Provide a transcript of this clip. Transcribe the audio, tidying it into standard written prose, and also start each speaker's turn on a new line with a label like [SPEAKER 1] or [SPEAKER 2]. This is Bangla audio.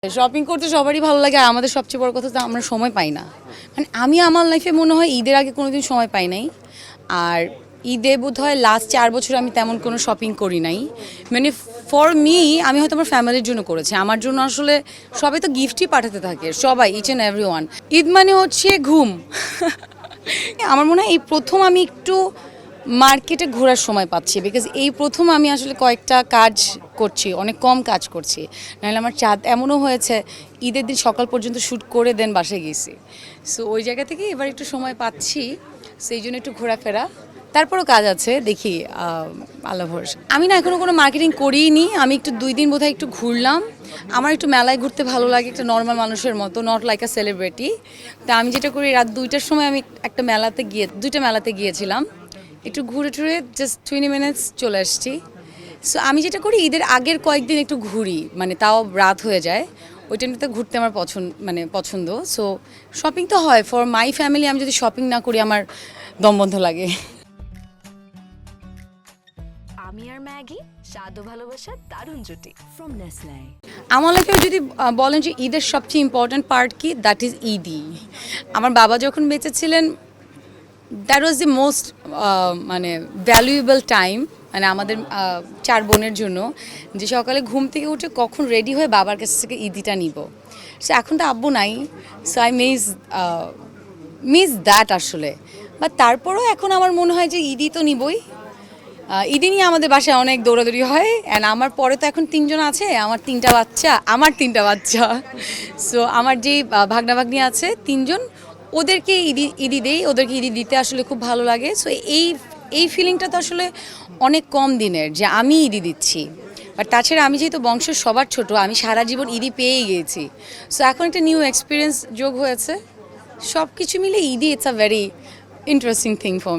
[SPEAKER 1] শপিং করতে সবারই ভালো লাগে আর আমাদের সবচেয়ে বড় কথা তো আমরা সময় পাই না। মানে আমি আমার লাইফে মনে হয় ঈদের আগে কোনোদিন সময় পাই নাই। আর ঈদে বোধহয় লাস্ট 4 বছর আমি তেমন কোনো শপিং করি নাই। মানে ফর মি আমি হয়তো আমার ফ্যামিলির জন্য করেছি, আমার জন্য আসলে সবাই তো গিফটই পাঠাতে থাকে, সবাই, ইচ অ্যান্ড এভরিওয়ান। ঈদ মানে হচ্ছে ঘুম। আমার মনে হয় এই প্রথম আমি একটু মার্কেটে ঘোরার সময় পাচ্ছি, বিকজ এই প্রথম আমি আসলে কয়েকটা কাজ করছি, অনেক কম কাজ করছি। নাহলে আমার চাঁদ এমনও হয়েছে ঈদের দিন সকাল পর্যন্ত শ্যুট করে দেন বাসায় গেছি। সো ওই জায়গা থেকে এবার একটু সময় পাচ্ছি, সেই জন্য একটু ঘোরাফেরা, তারপরও কাজ আছে, দেখি আল্লাহ ভরসা। আমি না এখনও কোনো মার্কেটিং করিনি, আমি একটু 2 দিন বোধহয় একটু ঘুরলাম। আমার একটু মেলায় ঘুরতে ভালো লাগে, একটা নর্মাল মানুষের মতো, নট লাইক আ সেলিব্রিটি। তা আমি যেটা করি, রাত 2টার সময় আমি একটা দুইটা মেলাতে গিয়েছিলাম, একটু ঘুরে টুরে জাস্ট 20 মিনিটস চলে আসছি। সো আমি যেটা করি ঈদের আগের কয়েকদিন একটু ঘুরি, মানে তাও রাত হয়ে যায়, ওই টাইমটাতে ঘুরতে আমার পছন্দ। সো শপিং তো হয় ফর মাই ফ্যামিলি, আমি যদি শপিং না করি আমার দম বন্ধ লাগে।
[SPEAKER 2] আমি আর ম্যাগি স্বাদ ও ভালোবাসার দারুণ জুটি ফ্রম নেসলে।
[SPEAKER 1] আমার লাইফে যদি বলেন যে ঈদের সবচেয়ে ইম্পর্ট্যান্ট পার্ট কি, দ্যাট ইজ ঈদই। আমার বাবা যখন বেঁচে ছিলেন, দ্যাট ওয়াজ দি মোস্ট মানে ভ্যালুয়েবল টাইম, মানে আমাদের 4 বোনের জন্য, যে সকালে ঘুম থেকে উঠে কখন রেডি হয়ে বাবার কাছ থেকে ঈদিটা নিব। সো এখন তো আব্বু নাই, সো আই মিস দ্যাট আসলে। বাট তারপরেও এখন আমার মনে হয় যে ঈদই তো নিবই। ঈদে নিয়ে আমাদের বাসায় অনেক দৌড়াদৌড়ি হয়, অ্যান্ড আমার পরে তো এখন 3 জন আছে, আমার 3টা বাচ্চা। সো আমার যেই ভাগনা ভাগ্নি আছে 3 জন, ওদেরকে ঈদি দেই, ওদেরকে ঈদি দিতে আসলে খুব ভালো লাগে। সো এই ফিলিংটা তো আসলে অনেক কম দিনের, যে আমি ঈদি দিচ্ছি। বাট তাছাড়া আমি যেহেতু বংশের সবার ছোট, আমি সারা জীবন ঈদি পেয়েই গিয়েছি। সো এখন একটা নিউ এক্সপিরিয়েন্স যোগ হয়েছে, সব কিছু মিলে ঈদি it's a very interesting thing for me.